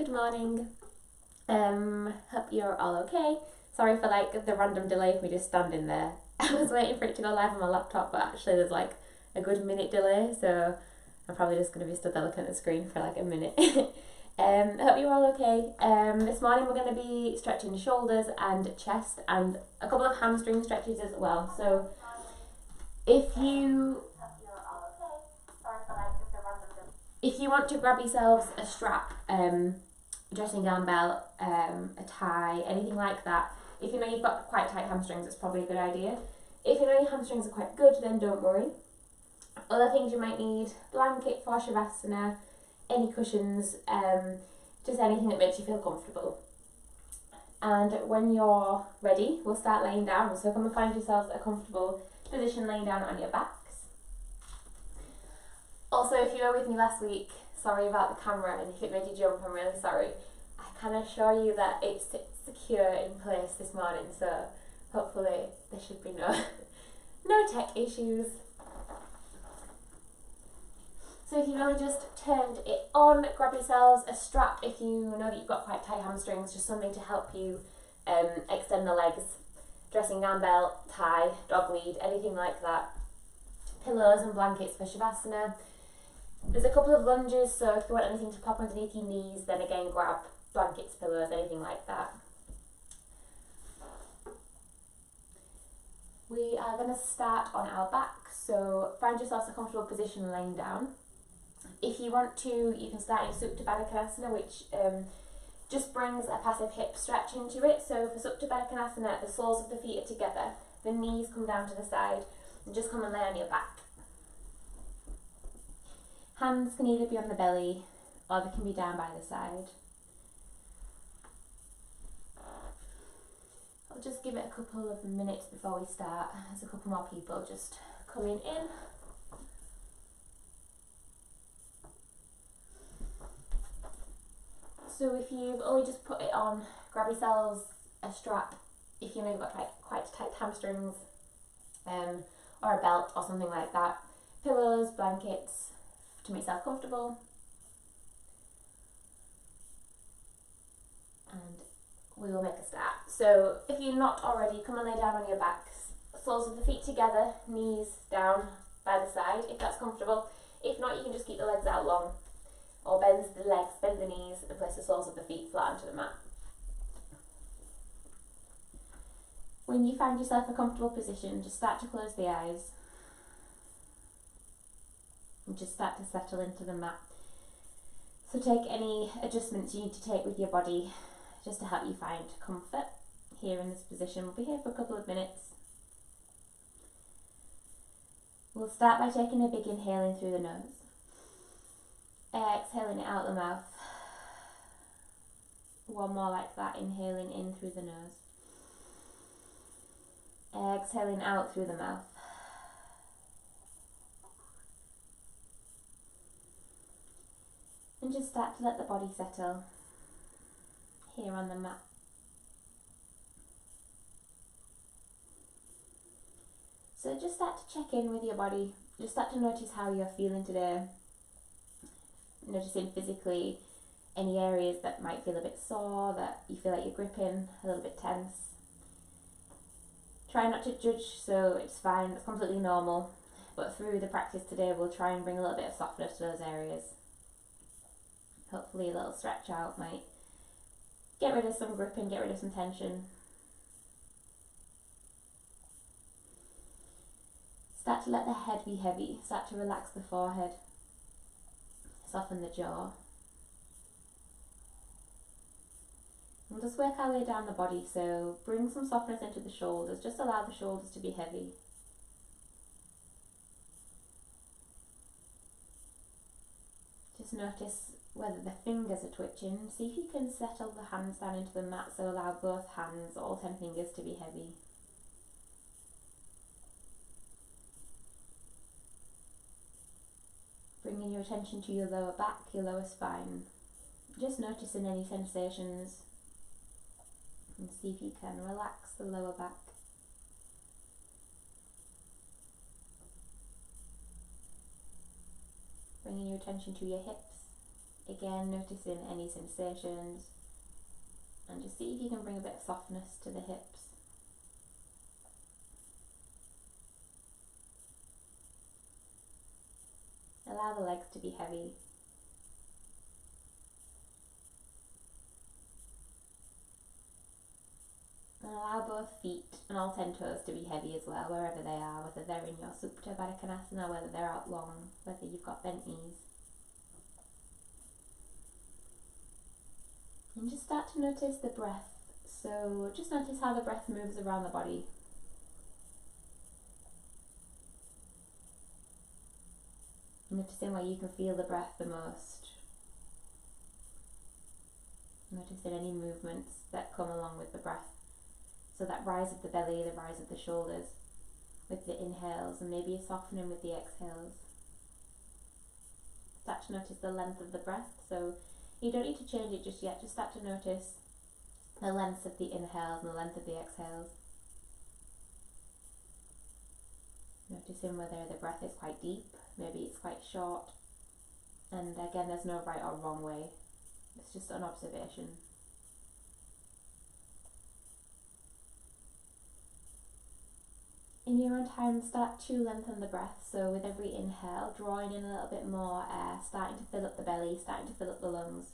Good morning. Hope you're all okay. Sorry for like the random delay of me just standing there. I was waiting for it to go live on my laptop, but actually there's like a good minute delay, so I'm probably just going to be stood there looking at the screen for like a minute. Hope you're all okay. This morning we're going to be stretching shoulders and chest and a couple of hamstring stretches as well. So if you want to grab yourselves a strap, dressing gown belt, a tie, anything like that, if you know you've got quite tight hamstrings, it's probably a good idea. If you know your hamstrings are quite good, then don't worry. Other things you might need: blanket for shavasana, any cushions, just anything that makes you feel comfortable. And when you're ready, we'll start laying down. So come and find yourselves a comfortable position laying down on your backs. Also, if you were with me last week, sorry about the camera, and if it made you jump, I'm really sorry. I can assure you that it's secure in place this morning, so hopefully there should be no tech issues. So if you've only just turned it on, grab yourselves a strap if you know that you've got quite tight hamstrings, just something to help you extend the legs. Dressing gown belt, tie, dog lead, anything like that. Pillows and blankets for shavasana. There's a couple of lunges, so if you want anything to pop underneath your knees, then again grab blankets, pillows, anything like that. We are going to start on our back, so find yourself a comfortable position laying down. If you want to, you can start in Supta Baddha Konasana, which just brings a passive hip stretch into it. So for Supta Baddha Konasana, the soles of the feet are together, the knees come down to the side, and just come and lay on your back. Hands can either be on the belly or they can be down by the side. I'll just give it a couple of minutes before we start. There's a couple more people just coming in. So if you've only just put it on, grab yourselves a strap if you know you've got quite tight hamstrings, or a belt or something like that. Pillows, blankets, to make yourself comfortable. And we will make a start. So if you're not already, come and lay down on your backs. Soles of the feet together, knees down by the side if that's comfortable. If not, you can just keep the legs out long. Or bend the legs, bend the knees, and place the soles of the feet flat onto the mat. When you find yourself a comfortable position, just start to close the eyes. And just start to settle into the mat. So take any adjustments you need to take with your body just to help you find comfort here in this position. We'll be here for a couple of minutes. We'll start by taking a big inhale in through the nose. Exhaling it out the mouth. One more like that, inhaling in through the nose. Exhaling out through the mouth. And just start to let the body settle here on the mat. So just start to check in with your body. Just start to notice how you're feeling today. Noticing physically any areas that might feel a bit sore, that you feel like you're gripping, a little bit tense. Try not to judge, so it's fine, it's completely normal. But through the practice today, we'll try and bring a little bit of softness to those areas. Hopefully a little stretch out might get rid of some gripping, get rid of some tension. Start to let the head be heavy, start to relax the forehead. Soften the jaw. And just work our way down the body, so bring some softness into the shoulders, just allow the shoulders to be heavy. Just notice whether the fingers are twitching. See if you can settle the hands down into the mat, so allow both hands, all 10 fingers, to be heavy. Bringing your attention to your lower back, your lower spine. Just noticing any sensations and see if you can relax the lower back. Bringing your attention to your hips, Again, noticing any sensations, and just see if you can bring a bit of softness to the hips. Allow the legs to be heavy. And allow both feet and all 10 toes to be heavy as well, wherever they are, whether they're in your Supta Baddha Konasana, whether they're out long, whether you've got bent knees. And just start to notice the breath. So just notice how the breath moves around the body. Noticing where you can feel the breath the most. Noticing any movements that come along with the breath. So that rise of the belly, the rise of the shoulders with the inhales, and maybe a softening with the exhales. Start to notice the length of the breath. So you don't need to change it just yet, just start to notice the length of the inhales and the length of the exhales. Noticing whether the breath is quite deep, maybe it's quite short. And again, there's no right or wrong way, it's just an observation. In your own time, start to lengthen the breath. So with every inhale, drawing in a little bit more air, starting to fill up the belly, starting to fill up the lungs.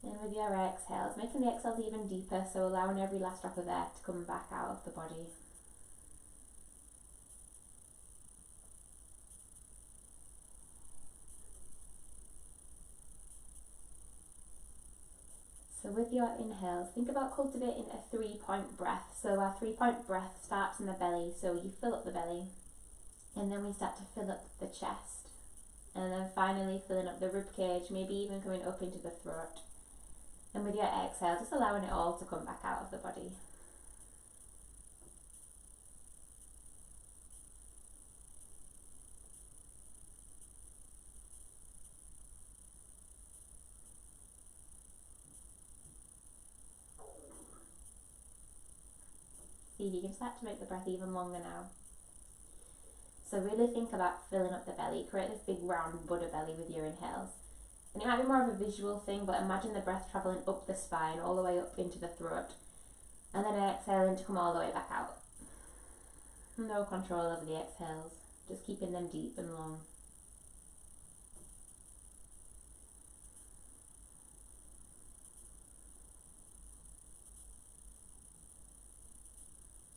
And with your exhales, making the exhales even deeper, so allowing every last drop of air to come back out of the body. So with your inhales, think about cultivating a 3-point breath. So our 3-point breath starts in the belly, so you fill up the belly, and then we start to fill up the chest, and then finally filling up the rib cage, maybe even coming up into the throat. And with your exhale, just allowing it all to come back out of the body. See if you can start to make the breath even longer now. So really think about filling up the belly. Create this big round Buddha belly with your inhales. And it might be more of a visual thing, but imagine the breath travelling up the spine, all the way up into the throat. And then exhaling to come all the way back out. No control over the exhales, just keeping them deep and long.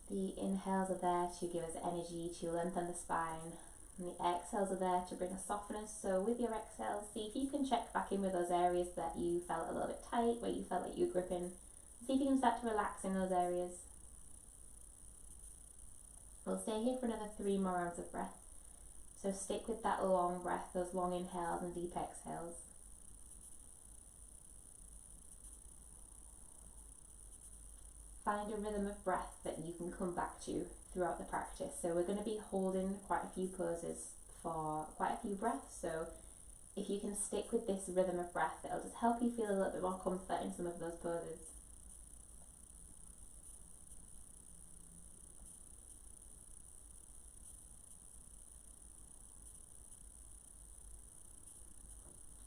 The inhales are there to give us energy, to lengthen the spine. And the exhales are there to bring a softness. So with your exhales, see if you can check back in with those areas that you felt a little bit tight, where you felt like you were gripping. See if you can start to relax in those areas. We'll stay here for another 3 more rounds of breath. So stick with that long breath, those long inhales and deep exhales. Find a rhythm of breath that you can come back to throughout the practice. So we're going to be holding quite a few poses for quite a few breaths. So if you can stick with this rhythm of breath, it'll just help you feel a little bit more comfort in some of those poses.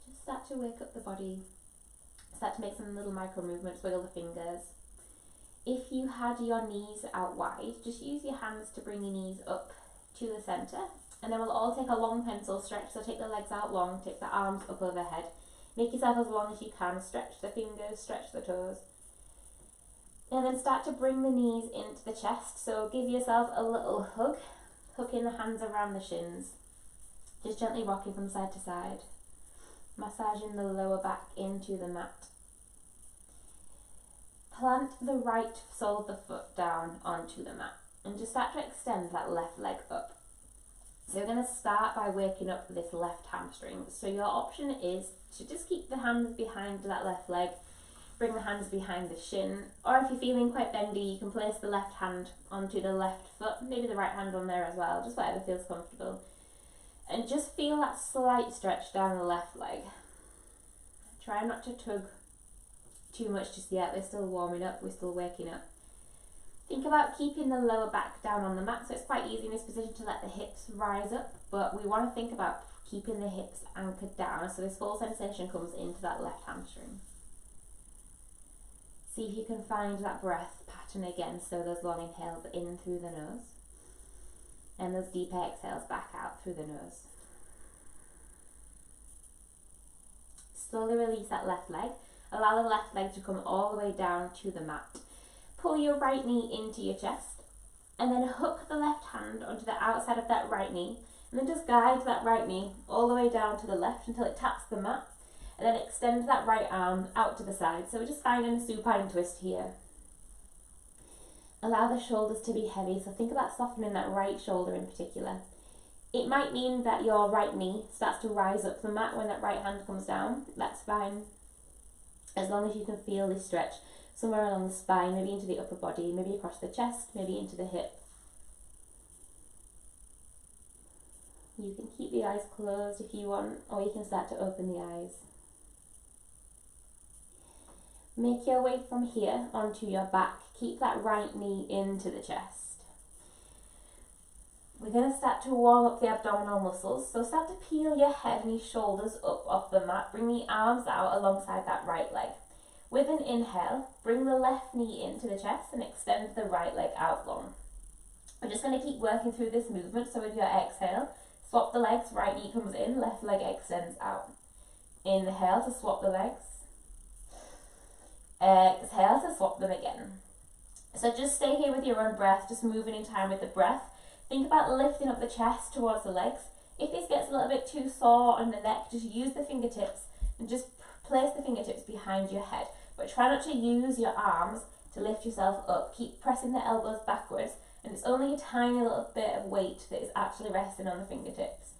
Just start to wake up the body. Start to make some little micro movements, wiggle the fingers. If you had your knees out wide, just use your hands to bring your knees up to the centre. And then we'll all take a long pencil stretch. So take the legs out long, take the arms up overhead. Make yourself as long as you can. Stretch the fingers, stretch the toes. And then start to bring the knees into the chest. So give yourself a little hug. Hooking the hands around the shins. Just gently rocking from side to side. Massaging the lower back into the mat. Plant the right sole of the foot down onto the mat and just start to extend that left leg up. So you're going to start by waking up this left hamstring. So your option is to just keep the hands behind that left leg, bring the hands behind the shin, or if you're feeling quite bendy, you can place the left hand onto the left foot, maybe the right hand on there as well, just whatever feels comfortable. And just feel that slight stretch down the left leg. Try not to tug too much just yet, we're still warming up, we're still waking up. Think about keeping the lower back down on the mat, so it's quite easy in this position to let the hips rise up, but we want to think about keeping the hips anchored down so this full sensation comes into that left hamstring. See if you can find that breath pattern again, so those long inhales in through the nose and those deep exhales back out through the nose. Slowly release that left leg. Allow the left leg to come all the way down to the mat. Pull your right knee into your chest and then hook the left hand onto the outside of that right knee, and then just guide that right knee all the way down to the left until it taps the mat, and then extend that right arm out to the side. So we're just finding a supine twist here. Allow the shoulders to be heavy, so think about softening that right shoulder in particular. It might mean that your right knee starts to rise up the mat when that right hand comes down. That's fine, as long as you can feel this stretch somewhere along the spine, maybe into the upper body, maybe across the chest, maybe into the hip. You can keep the eyes closed if you want, or you can start to open the eyes. Make your way from here onto your back. Keep that right knee into the chest. We're going to start to warm up the abdominal muscles, so start to peel your head and your shoulders up off the mat. Bring the arms out alongside that right leg. With an inhale, bring the left knee into the chest and extend the right leg out long. We're just going to keep working through this movement, so with your exhale, swap the legs, right knee comes in, left leg extends out. Inhale to swap the legs. Exhale to swap them again. So just stay here with your own breath, just moving in time with the breath. Think about lifting up the chest towards the legs. If this gets a little bit too sore on the neck, just use the fingertips and just place the fingertips behind your head. But try not to use your arms to lift yourself up. Keep pressing the elbows backwards, and it's only a tiny little bit of weight that is actually resting on the fingertips.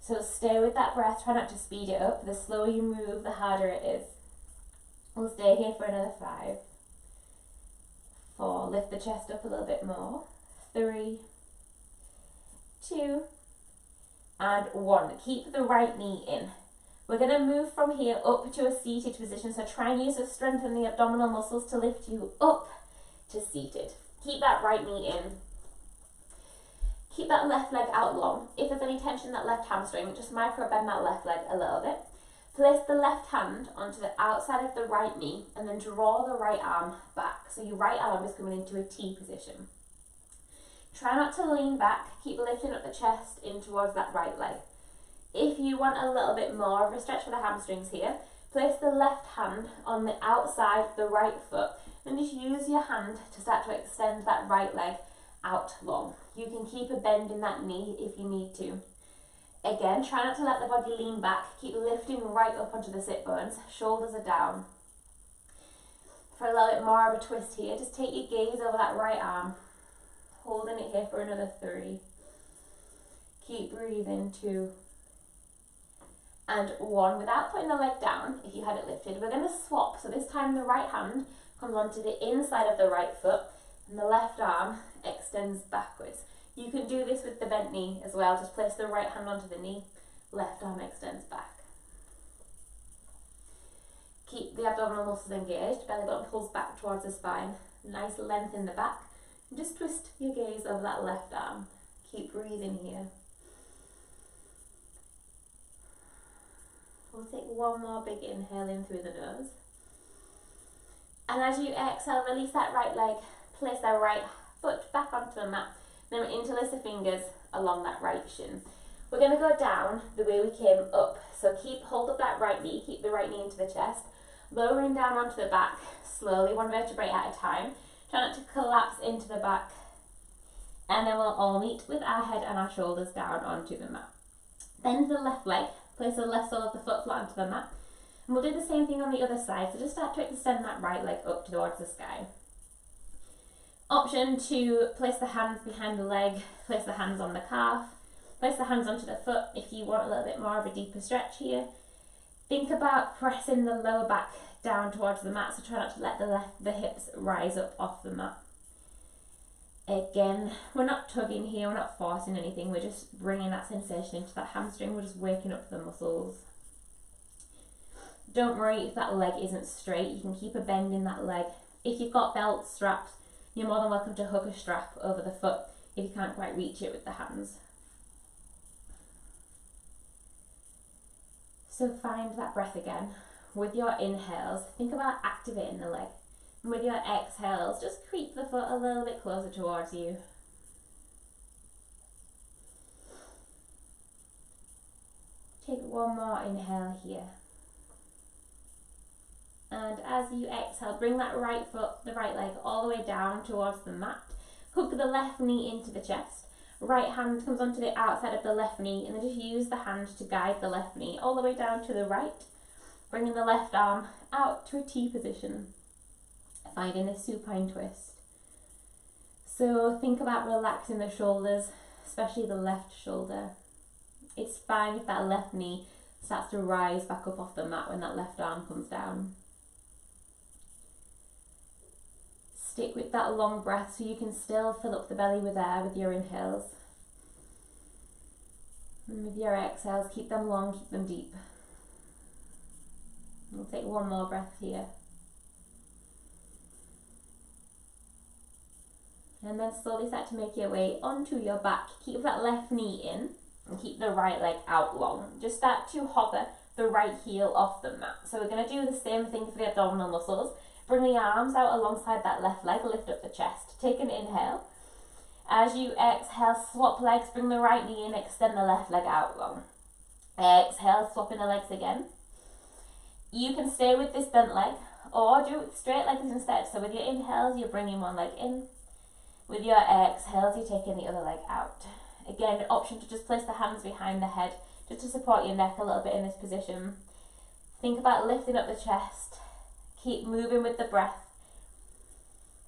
So stay with that breath, try not to speed it up. The slower you move, the harder it is. We'll stay here for another 5, 4, lift the chest up a little bit more, 3, 2, and 1. Keep the right knee in. We're going to move from here up to a seated position, so try and use the strength in the abdominal muscles to lift you up to seated. Keep that right knee in. Keep that left leg out long. If there's any tension in that left hamstring, just micro bend that left leg a little bit. Place the left hand onto the outside of the right knee and then draw the right arm back. So your right arm is coming into a T position. Try not to lean back. Keep lifting up the chest in towards that right leg. If you want a little bit more of a stretch for the hamstrings here, place the left hand on the outside of the right foot and just use your hand to start to extend that right leg out long. You can keep a bend in that knee if you need to. Again, try not to let the body lean back. Keep lifting right up onto the sit bones. Shoulders are down. For a little bit more of a twist here, just take your gaze over that right arm. Holding it here for another 3. Keep breathing, 2. And 1. Without putting the leg down, if you had it lifted, we're going to swap. So this time the right hand comes onto the inside of the right foot and the left arm extends backwards. You can do this with the bent knee as well. Just place the right hand onto the knee, left arm extends back. Keep the abdominal muscles engaged, belly button pulls back towards the spine, nice length in the back. And just twist your gaze over that left arm. Keep breathing here. We'll take one more big inhale in through the nose. And as you exhale, release that right leg, place that right foot back onto the mat. Then we interlace the fingers along that right shin. We're going to go down the way we came up. So keep hold of that right knee, keep the right knee into the chest, lowering down onto the back, slowly, one vertebrae at a time. Try not to collapse into the back. And then we'll all meet with our head and our shoulders down onto the mat. Bend the left leg, place the left sole of the foot flat onto the mat. And we'll do the same thing on the other side. So just start to extend that right leg up towards the sky. Option to place the hands behind the leg, place the hands on the calf, place the hands onto the foot if you want a little bit more of a deeper stretch here. Think about pressing the lower back down towards the mat, so try not to let the hips rise up off the mat. Again, we're not tugging here, we're not forcing anything, we're just bringing that sensation into that hamstring, we're just waking up the muscles. Don't worry if that leg isn't straight, you can keep a bend in that leg. If you've got belt straps, You're more than welcome to hook a strap over the foot if you can't quite reach it with the hands. So find that breath again. With your inhales, think about activating the leg. And with your exhales, just creep the foot a little bit closer towards you. Take one more inhale here. And as you exhale, bring that right foot, the right leg, all the way down towards the mat. Hook the left knee into the chest. Right hand comes onto the outside of the left knee, and then just use the hand to guide the left knee all the way down to the right. Bringing the left arm out to a T position. Finding a supine twist. So think about relaxing the shoulders, especially the left shoulder. It's fine if that left knee starts to rise back up off the mat when that left arm comes down. Stick with that long breath so you can still fill up the belly with air with your inhales. And with your exhales, keep them long, keep them deep. We'll take one more breath here. And then slowly start to make your way onto your back. Keep that left knee in and keep the right leg out long. Just start to hover the right heel off the mat. So we're going to do the same thing for the abdominal muscles. Bring the arms out alongside that left leg, lift up the chest. Take an inhale. As you exhale, swap legs, bring the right knee in, extend the left leg out long. Exhale, swapping the legs again. You can stay with this bent leg or do it straight legs instead. So with your inhales, you're bringing one leg in. With your exhales, you're taking the other leg out. Again, option to just place the hands behind the head just to support your neck a little bit in this position. Think about lifting up the chest. Keep moving with the breath.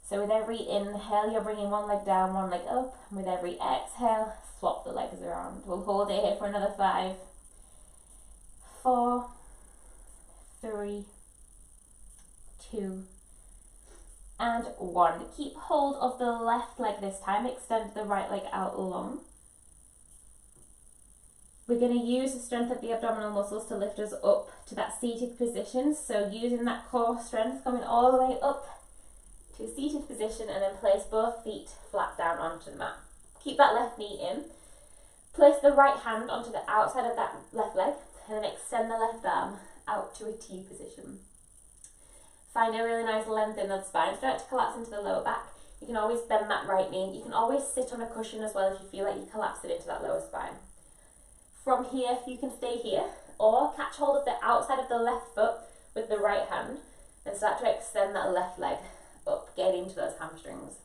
So with every inhale, you're bringing one leg down, one leg up. And with every exhale, swap the legs around. We'll hold it here for another 5, 4, 3, 2, and 1. Keep hold of the left leg this time. Extend the right leg out long. We're going to use the strength of the abdominal muscles to lift us up to that seated position. So using that core strength, coming all the way up to a seated position, and then place both feet flat down onto the mat. Keep that left knee in. Place the right hand onto the outside of that left leg, and then extend the left arm out to a T position. Find a really nice length in the spine. Start to collapse into the lower back. You can always bend that right knee. You can always sit on a cushion as well if you feel like you collapse it into that lower spine. From here, you can stay here or catch hold of the outside of the left foot with the right hand and start to extend that left leg up, getting into those hamstrings.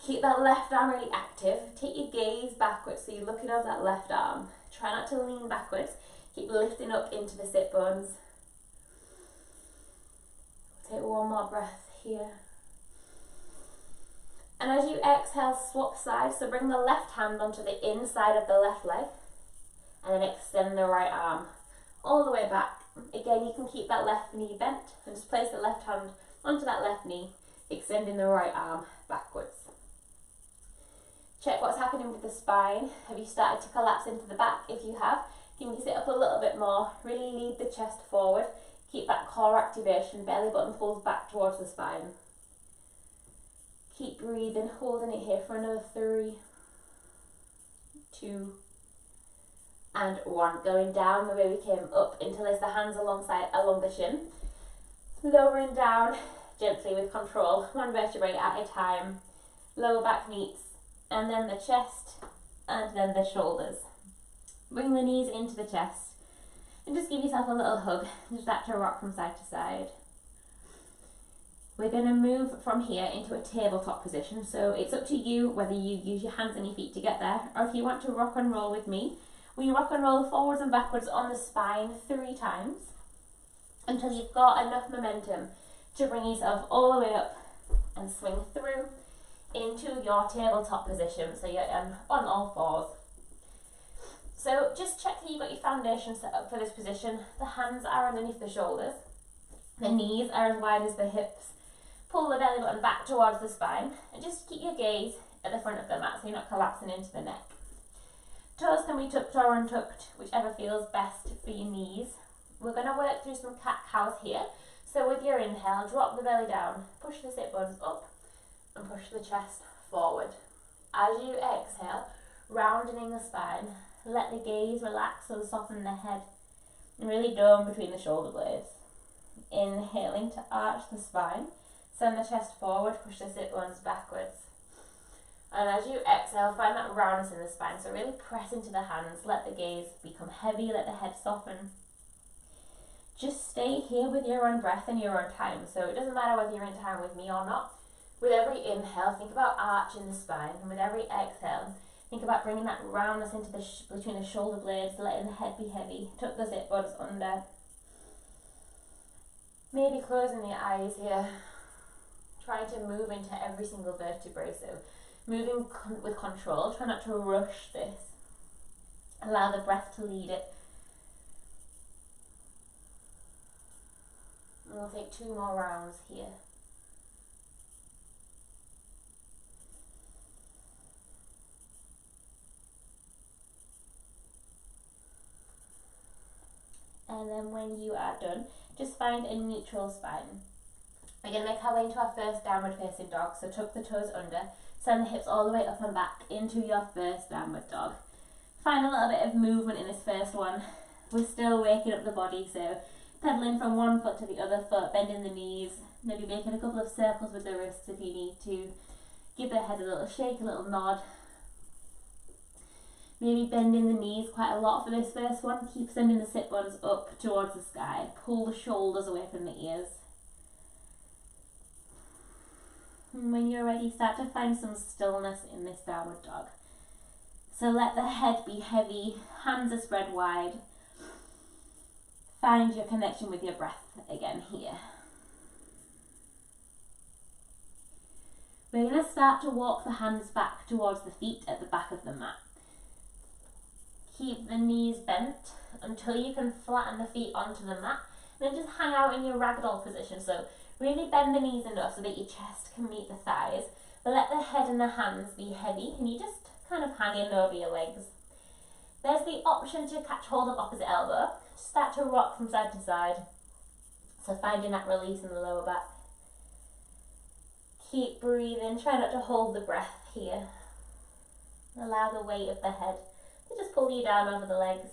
Keep that left arm really active. Take your gaze backwards so you're looking over that left arm. Try not to lean backwards. Keep lifting up into the sit bones. Take one more breath here. And as you exhale, swap sides. So bring the left hand onto the inside of the left leg and then extend the right arm all the way back. Again, you can keep that left knee bent and just place the left hand onto that left knee, extending the right arm backwards. Check what's happening with the spine. Have you started to collapse into the back? If you have, you can sit up a little bit more. Really lead the chest forward. Keep that core activation. Belly button pulls back towards the spine. Keep breathing, holding it here for another 3, 2, and 1. Going down the way we came up until there's the hands along the shin. Lowering down gently with control, one vertebrae at a time. Lower back meets, and then the chest, and then the shoulders. Bring the knees into the chest, and just give yourself a little hug. Just start to rock from side to side. We're going to move from here into a tabletop position, so it's up to you whether you use your hands and your feet to get there, or if you want to rock and roll with me. We rock and roll forwards and backwards on the spine 3 times until you've got enough momentum to bring yourself all the way up and swing through into your tabletop position, so you're on all fours. So just check that you've got your foundation set up for this position. The hands are underneath the shoulders, the knees are as wide as the hips. Pull the belly button back towards the spine and just keep your gaze at the front of the mat so you're not collapsing into the neck. Toes can be tucked or untucked, whichever feels best for your knees. We're going to work through some cat-cows here. So with your inhale, drop the belly down, push the sit bones up, and push the chest forward. As you exhale, roundening the spine, let the gaze relax and soften the head, and really dome between the shoulder blades. Inhaling to arch the spine, send the chest forward, push the sit bones backwards. And as you exhale, find that roundness in the spine, so really press into the hands, let the gaze become heavy, let the head soften. Just stay here with your own breath and your own time, so it doesn't matter whether you're in time with me or not. With every inhale, think about arching the spine, and with every exhale, think about bringing that roundness into between the shoulder blades, letting the head be heavy. Tuck the sit bones under. Maybe closing the eyes here, trying to move into every single vertebrae, so moving with control, try not to rush this. Allow the breath to lead it. And we'll take 2 more rounds here. And then when you are done, just find a neutral spine. We're going to make our way into our first downward facing dog, so tuck the toes under, send the hips all the way up and back into your first downward dog. Find a little bit of movement in this first one. We're still waking up the body, so pedaling from one foot to the other foot, bending the knees, maybe making a couple of circles with the wrists if you need to. Give the head a little shake, a little nod. Maybe bending the knees quite a lot for this first one. Keep sending the sit bones up towards the sky. Pull the shoulders away from the ears. And when you're ready, start to find some stillness in this downward dog. So let the head be heavy, hands are spread wide. Find your connection with your breath again here. We're going to start to walk the hands back towards the feet at the back of the mat. Keep the knees bent until you can flatten the feet onto the mat. Then just hang out in your ragdoll position. So really bend the knees enough so that your chest can meet the thighs. But let the head and the hands be heavy, and you just kind of hang in over your legs. There's the option to catch hold of opposite elbow. Start to rock from side to side. So finding that release in the lower back. Keep breathing. Try not to hold the breath here. Allow the weight of the head to just pull you down over the legs.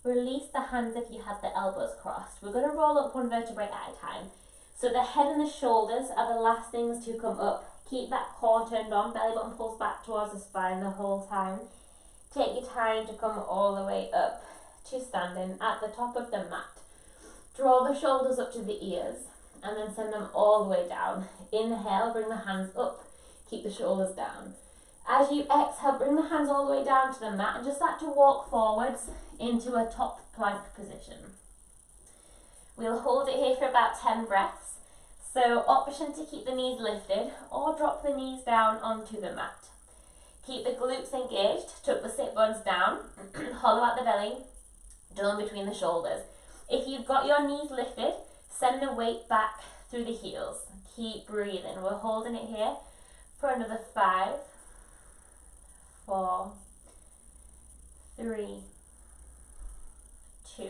Release the hands if you have the elbows crossed. We're going to roll up one vertebrae at a time. So the head and the shoulders are the last things to come up. Keep that core turned on, belly button pulls back towards the spine the whole time. Take your time to come all the way up to standing at the top of the mat. Draw the shoulders up to the ears and then send them all the way down. Inhale, bring the hands up, keep the shoulders down. As you exhale, bring the hands all the way down to the mat and just start to walk forwards into a top plank position. We'll hold it here for about 10 breaths. So option to keep the knees lifted or drop the knees down onto the mat. Keep the glutes engaged, tuck the sit bones down, hollow out the belly, dome between the shoulders. If you've got your knees lifted, send the weight back through the heels. Keep breathing. We're holding it here for another 5, 4, 3, 2.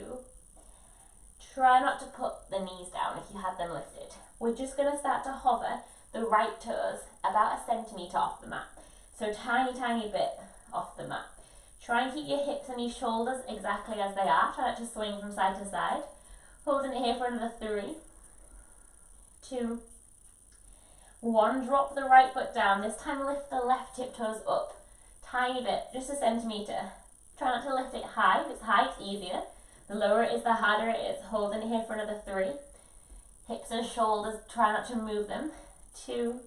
Try not to put the knees down if you have them lifted. We're just going to start to hover the right toes about 1 centimetre off the mat. So tiny, tiny bit off the mat. Try and keep your hips and your shoulders exactly as they are. Try not to swing from side to side. Holding it here for another 3, 2, 1. Drop the right foot down. This time lift the left tip toes up. Tiny bit, just 1 centimetre. Try not to lift it high. If it's high, it's easier. The lower it is, the harder it is. Holding it here for another 3. Hips and shoulders, try not to move them. 2,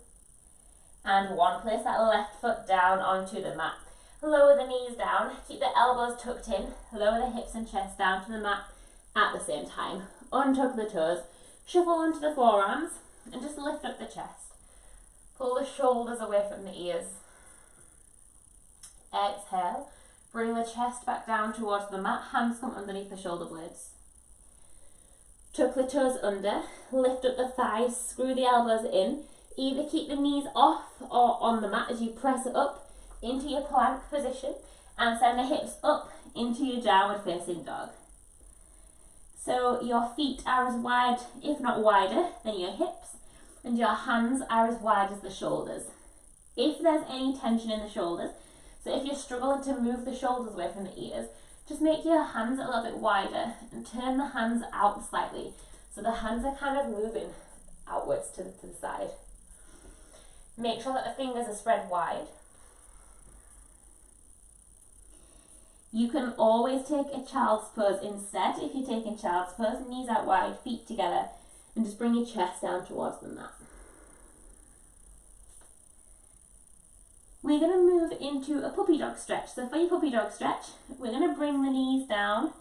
and 1. Place that left foot down onto the mat. Lower the knees down. Keep the elbows tucked in. Lower the hips and chest down to the mat at the same time. Untuck the toes. Shuffle onto the forearms and just lift up the chest. Pull the shoulders away from the ears. Exhale. Bring the chest back down towards the mat. Hands come underneath the shoulder blades. Tuck the toes under. Lift up the thighs. Screw the elbows in. Either keep the knees off or on the mat as you press it up into your plank position and send the hips up into your downward facing dog. So your feet are as wide, if not wider, than your hips. and your hands are as wide as the shoulders. If there's any tension in the shoulders, so if you're struggling to move the shoulders away from the ears, just make your hands a little bit wider and turn the hands out slightly. So the hands are kind of moving outwards to the side. Make sure that the fingers are spread wide. You can always take a child's pose instead. If you're taking child's pose, knees out wide, feet together, and just bring your chest down towards the mat. We're going to move into a puppy dog stretch. So for your puppy dog stretch, we're going to bring the knees down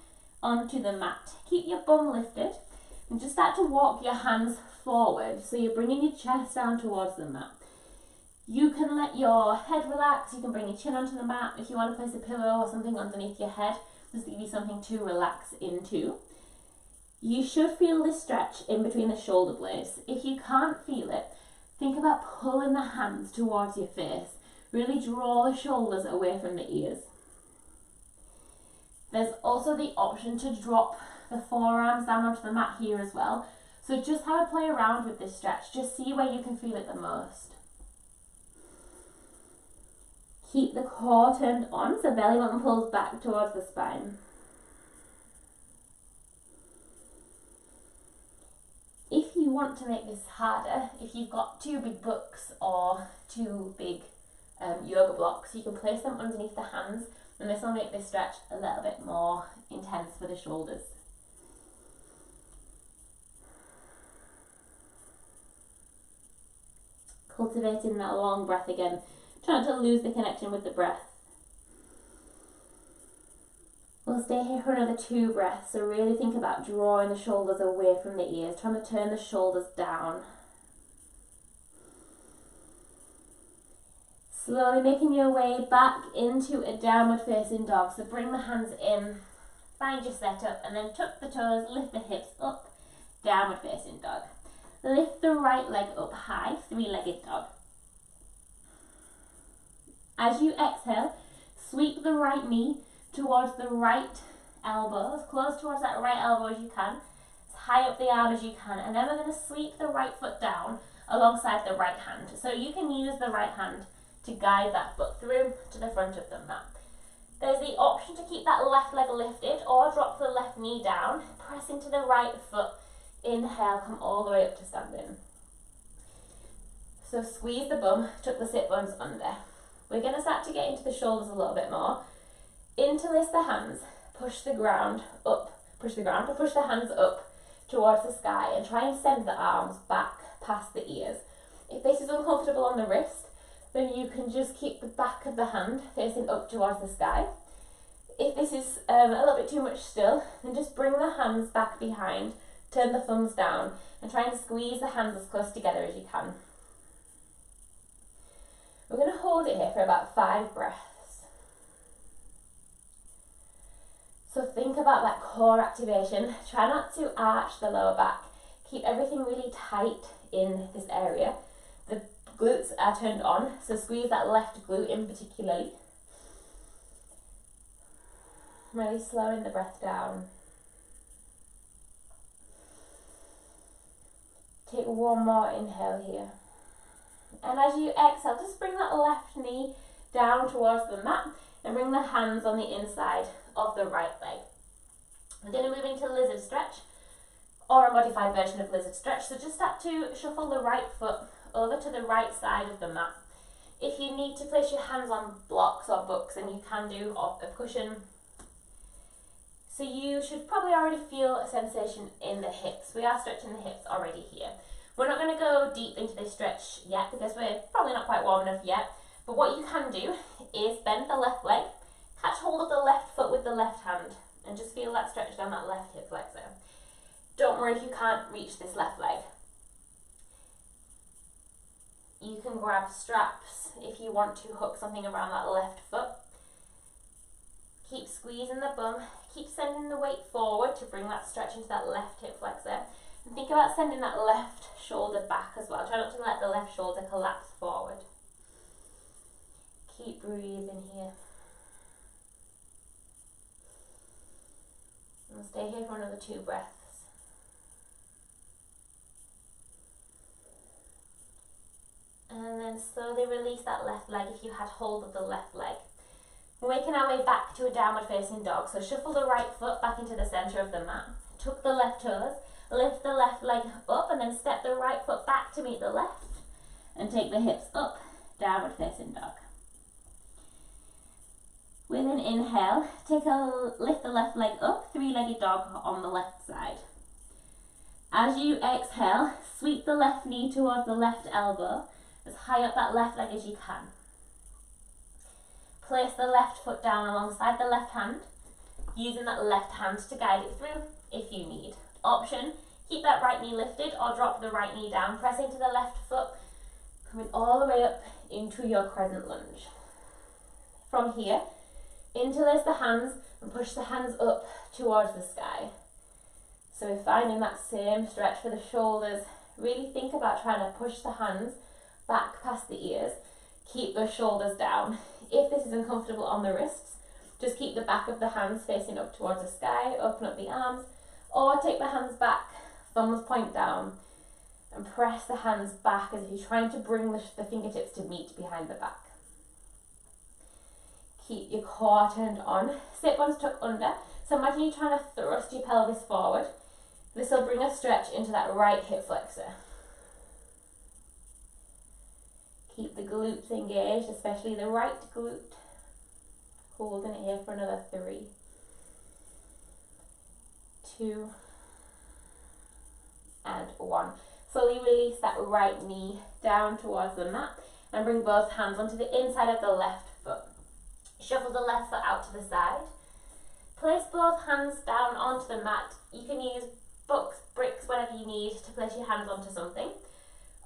onto the mat. Keep your bum lifted and just start to walk your hands forward. So you're bringing your chest down towards the mat. You can let your head relax. You can bring your chin onto the mat. If you want to place a pillow or something underneath your head, just to give you something to relax into. You should feel this stretch in between the shoulder blades. If you can't feel it, think about pulling the hands towards your face. Really draw the shoulders away from the ears. There's also the option to drop the forearms down onto the mat here as well. So just have a play around with this stretch. Just see where you can feel it the most. Keep the core turned on, so belly button pulls back towards the spine. If you want to make this harder, if you've got two big books or two big yoga blocks, you can place them underneath the hands, and this will make this stretch a little bit more intense for the shoulders. Cultivating that long breath again. Try not to lose the connection with the breath. We'll stay here for another 2 breaths, so really think about drawing the shoulders away from the ears, trying to turn the shoulders down. Slowly making your way back into a downward facing dog. So bring the hands in, find your setup, and then tuck the toes, lift the hips up, downward facing dog. Lift the right leg up high, 3-legged dog. As you exhale, sweep the right knee towards the right elbow, as close towards that right elbow as you can, as high up the arm as you can, and then we're going to sweep the right foot down alongside the right hand. So you can use the right hand to guide that foot through to the front of the mat. There's the option to keep that left leg lifted or drop the left knee down, press into the right foot, inhale, come all the way up to standing. So squeeze the bum, tuck the sit bones under. We're going to start to get into the shoulders a little bit more. Interlace the hands, push the ground up, push the hands up towards the sky and try and send the arms back past the ears. If this is uncomfortable on the wrist, then you can just keep the back of the hand facing up towards the sky. If this is a little bit too much still, then just bring the hands back behind, turn the thumbs down and try and squeeze the hands as close together as you can. We're going to hold it here for about 5 breaths. So think about that core activation. Try not to arch the lower back. Keep everything really tight in this area. The glutes are turned on, so squeeze that left glute in particularly. Really slowing the breath down. Take one more inhale here. And as you exhale, just bring that left knee down towards the mat and bring the hands on the inside of the right leg. We're going to move into lizard stretch or a modified version of lizard stretch. So just start to shuffle the right foot over to the right side of the mat. If you need to place your hands on blocks or books, then you can do, or a cushion. So you should probably already feel a sensation in the hips. We are stretching the hips already here. We're not going to go deep into this stretch yet because we're probably not quite warm enough yet. But what you can do is bend the left leg, catch hold of the left foot with the left hand, and just feel that stretch down that left hip flexor. Don't worry if you can't reach this left leg. You can grab straps if you want to hook something around that left foot. Keep squeezing the bum, keep sending the weight forward to bring that stretch into that left hip flexor. And think about sending that left shoulder back as well. Try not to let the left shoulder collapse forward. Keep breathing here. And stay here for another 2 breaths. slowly release that left leg if you had hold of the left leg. We're making our way back to a downward facing dog. So shuffle the right foot back into the center of the mat. Tuck the left toes. Lift the left leg up and then step the right foot back to meet the left. And take the hips up, downward facing dog. With an inhale, lift the left leg up, three-legged dog on the left side. As you exhale, sweep the left knee towards the left elbow, as high up that left leg as you can. Place the left foot down alongside the left hand, using that left hand to guide it through if you need. Option, keep that right knee lifted or drop the right knee down, press into the left foot, coming all the way up into your crescent lunge. From here, interlace the hands and push the hands up towards the sky. So we're finding that same stretch for the shoulders. Really think about trying to push the hands back past the ears. Keep the shoulders down. If this is uncomfortable on the wrists, just keep the back of the hands facing up towards the sky, open up the arms, or take the hands back, thumbs point down, and press the hands back as if you're trying to bring the fingertips to meet behind the back. Keep your core turned on. Sit bones tucked under. So imagine you're trying to thrust your pelvis forward. This will bring a stretch into that right hip flexor. Keep the glutes engaged, especially the right glute. Holding it here for another 3, 2, and 1. Slowly release that right knee down towards the mat and bring both hands onto the inside of the left foot. Shuffle the left foot out to the side. Place both hands down onto the mat. You can use books, bricks, whatever you need to place your hands onto something.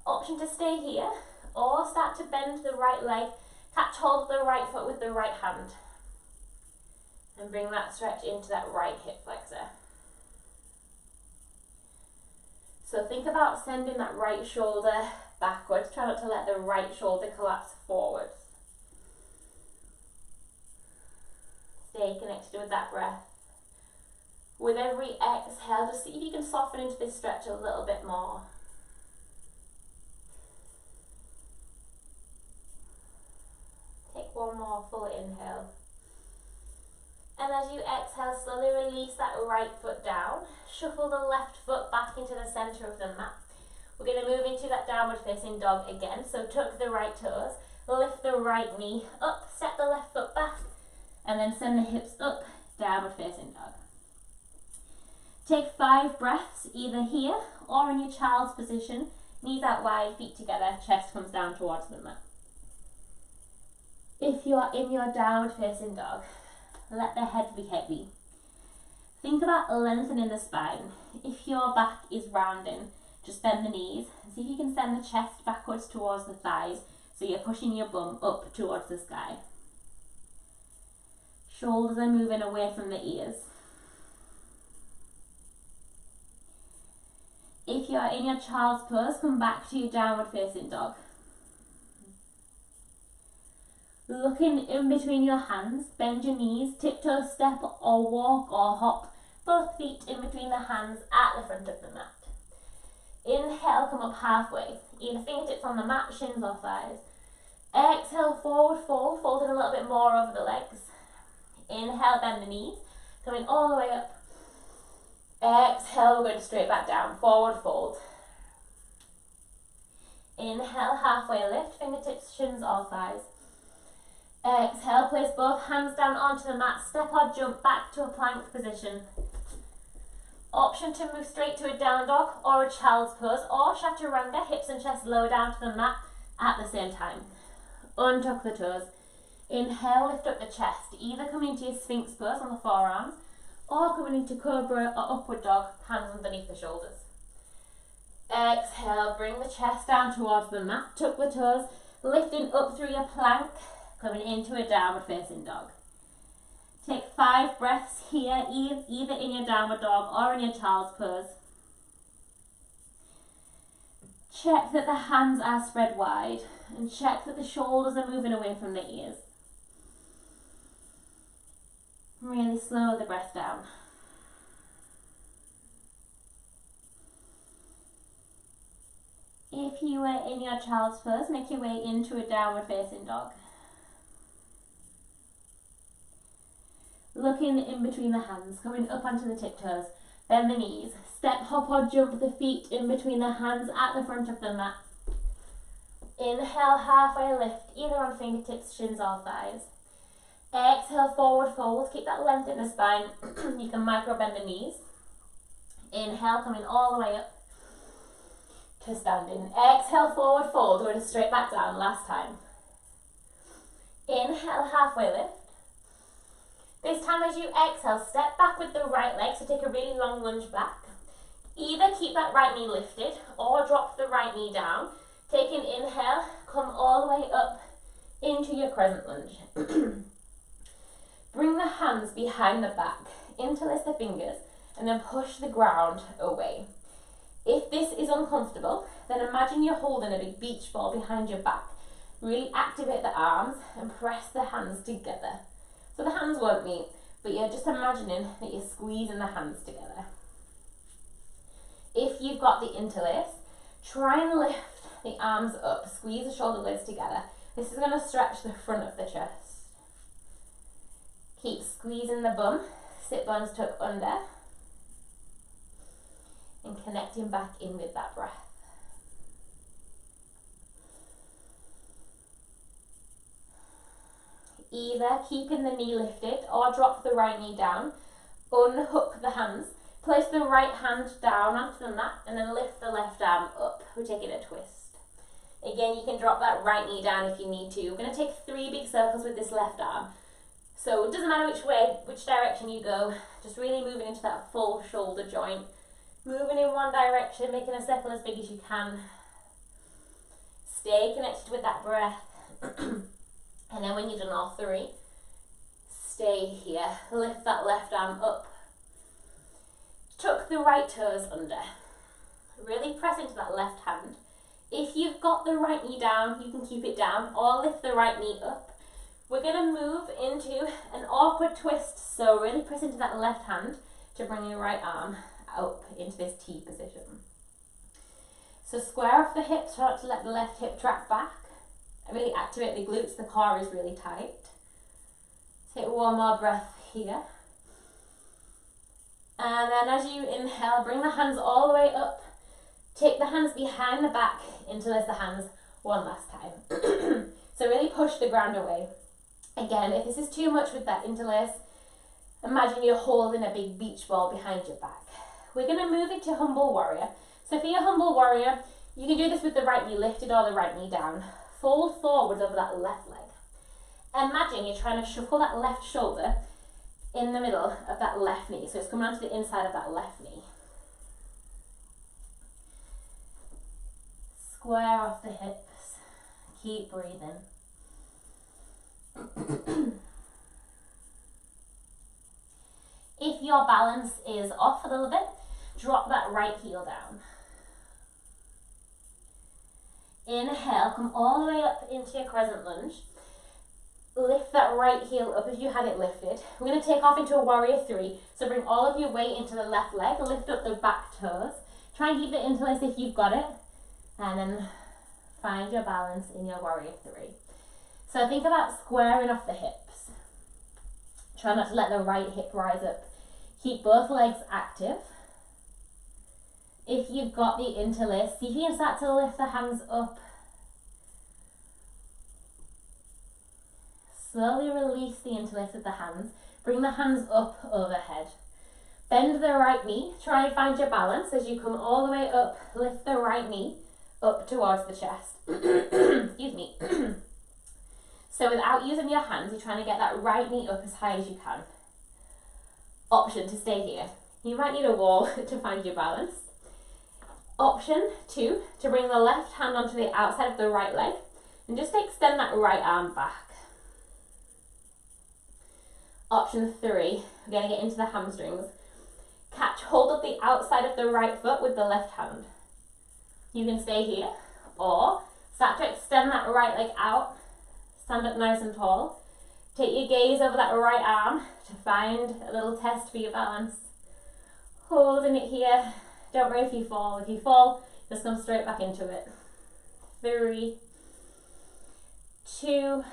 Option to stay here or start to bend the right leg, catch hold of the right foot with the right hand and bring that stretch into that right hip flexor. So think about sending that right shoulder backwards. Try not to let the right shoulder collapse forwards. Stay connected with that breath. With every exhale, just see if you can soften into this stretch a little bit more. Take one more full inhale. And as you exhale, slowly release that right foot down. Shuffle the left foot back into the center of the mat. We're going to move into that downward facing dog again. So tuck the right toes, lift the right knee up, step the left foot back, and then send the hips up, downward facing dog. Take 5 breaths, either here or in your child's position. Knees out wide, feet together, chest comes down towards the mat. If you are in your downward facing dog, let the head be heavy. Think about lengthening the spine. If your back is rounding, just bend the knees and see if you can send the chest backwards towards the thighs so you're pushing your bum up towards the sky. Shoulders are moving away from the ears. If you are in your child's pose, come back to your downward facing dog. Looking in between your hands, bend your knees, tiptoe step or walk or hop, both feet in between the hands at the front of the mat. Inhale, come up halfway, either fingertips on the mat, shins or thighs. Exhale, forward fold, folding a little bit more over the legs. Inhale, bend the knees, coming all the way up. Exhale, we're going straight back down, forward fold. Inhale, halfway lift, fingertips, shins or thighs. Exhale, place both hands down onto the mat, step or jump back to a plank position. Option to move straight to a down dog or a child's pose or chaturanga, hips and chest low down to the mat at the same time. Untuck the toes. Inhale, lift up the chest, either coming into your sphinx pose on the forearms or coming into cobra or upward dog, hands underneath the shoulders. Exhale, bring the chest down towards the mat, tuck the toes, lifting up through your plank, coming into a downward facing dog. Take 5 breaths here, either in your downward dog or in your child's pose. Check that the hands are spread wide and check that the shoulders are moving away from the ears. Really slow the breath down. If if you were in your child's pose, make your way into a downward facing dog. Looking in between the hands, coming up onto the tiptoes, bend the knees, step, hop or jump the feet in between the hands at the front of the mat. Inhale, halfway lift, either on fingertips, shins or thighs. Exhale, forward fold, keep that length in the spine. You can micro bend the knees. Inhale, coming all the way up to standing. Exhale, forward fold, going straight back down, last time. Inhale, halfway lift. This time as you exhale, step back with the right leg, so take a really long lunge back. Either keep that right knee lifted or drop the right knee down. Take an inhale, come all the way up into your crescent lunge. Bring the hands behind the back, interlace the fingers, and then push the ground away. If this is uncomfortable, then imagine you're holding a big beach ball behind your back. Really activate the arms and press the hands together. So the hands won't meet, but you're just imagining that you're squeezing the hands together. If you've got the interlace, try and lift the arms up, squeeze the shoulder blades together. This is going to stretch the front of the chest. Keep squeezing the bum, sit bones tuck under, and connecting back in with that breath. Either keeping the knee lifted or drop the right knee down, unhook the hands, place the right hand down onto the mat and then lift the left arm up. We're taking a twist. Again, you can drop that right knee down if you need to. We're going to take 3 big circles with this left arm. So it doesn't matter which way, which direction you go, just really moving into that full shoulder joint. Moving in one direction, making a circle as big as you can. Stay connected with that breath. And then when you've done all 3, stay here. Lift that left arm up. Tuck the right toes under. Really press into that left hand. If you've got the right knee down, you can keep it down or lift the right knee up. We're going to move into an awkward twist. So really press into that left hand to bring your right arm up into this T position. So square off the hips, try not to let the left hip track back. Really activate the glutes, the core is really tight. Take one more breath here. And then as you inhale, bring the hands all the way up. Take the hands behind the back, interlace the hands one last time. So really push the ground away. Again, if this is too much with that interlace, imagine you're holding a big beach ball behind your back. We're going to move into humble warrior. So for your humble warrior, you can do this with the right knee lifted or the right knee down. Fold forward over that left leg. Imagine you're trying to shuffle that left shoulder in the middle of that left knee. So it's coming onto the inside of that left knee. Square off the hips. Keep breathing. If your balance is off a little bit, drop that right heel down. Inhale, come all the way up into your crescent lunge. Lift that right heel up if you had it lifted. We're going to take off into a warrior 3. So bring all of your weight into the left leg, lift up the back toes. Try and keep the interlace if you've got it. And then find your balance in your warrior 3. So think about squaring off the hips. Try not to let the right hip rise up. Keep both legs active. If you've got the interlace, see if you can start to lift the hands up. Slowly release the interlace with the hands. Bring the hands up overhead. Bend the right knee. Try and find your balance as you come all the way up. Lift the right knee up towards the chest. Excuse me. So without using your hands, you're trying to get that right knee up as high as you can. Option to stay here. You might need a wall to find your balance. Option 2, to bring the left hand onto the outside of the right leg and just extend that right arm back. Option 3, we're going to get into the hamstrings. Catch hold of the outside of the right foot with the left hand. You can stay here or start to extend that right leg out. Stand up nice and tall. Take your gaze over that right arm to find a little test for your balance. Holding it here. Don't worry if you fall. If you fall, just come straight back into it. 3, 2,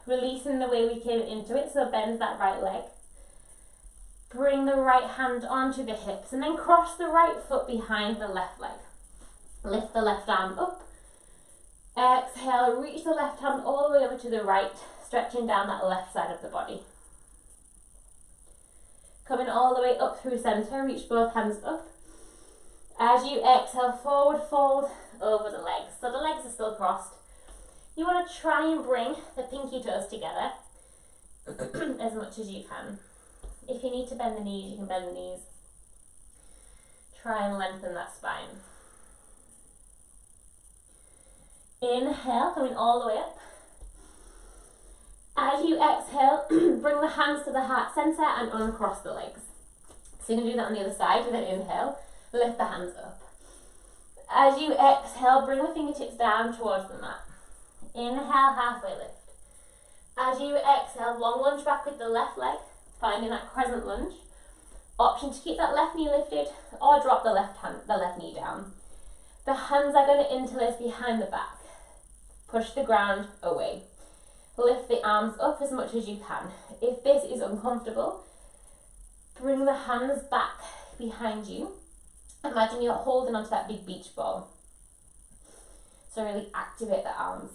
releasing the way we came into it, so bend that right leg. Bring the right hand onto the hips and then cross the right foot behind the left leg. Lift the left arm up. Exhale, reach the left hand all the way over to the right, stretching down that left side of the body. Coming all the way up through center, reach both hands up. As you exhale, forward fold over the legs. So the legs are still crossed. You want to try and bring the pinky toes together as much as you can. If you need to bend the knees, you can bend the knees. Try and lengthen that spine. Inhale, coming all the way up. As you exhale, bring the hands to the heart center and uncross the legs. So you're going to do that on the other side with an inhale. Lift the hands up. As you exhale, bring the fingertips down towards the mat. Inhale, halfway lift. As you exhale, long lunge back with the left leg, finding that crescent lunge. Option to keep that left knee lifted or drop the left knee down. The hands are going to interlace behind the back. Push the ground away. Lift the arms up as much as you can. If this is uncomfortable, bring the hands back behind you. Imagine you're holding onto that big beach ball. So really activate the arms.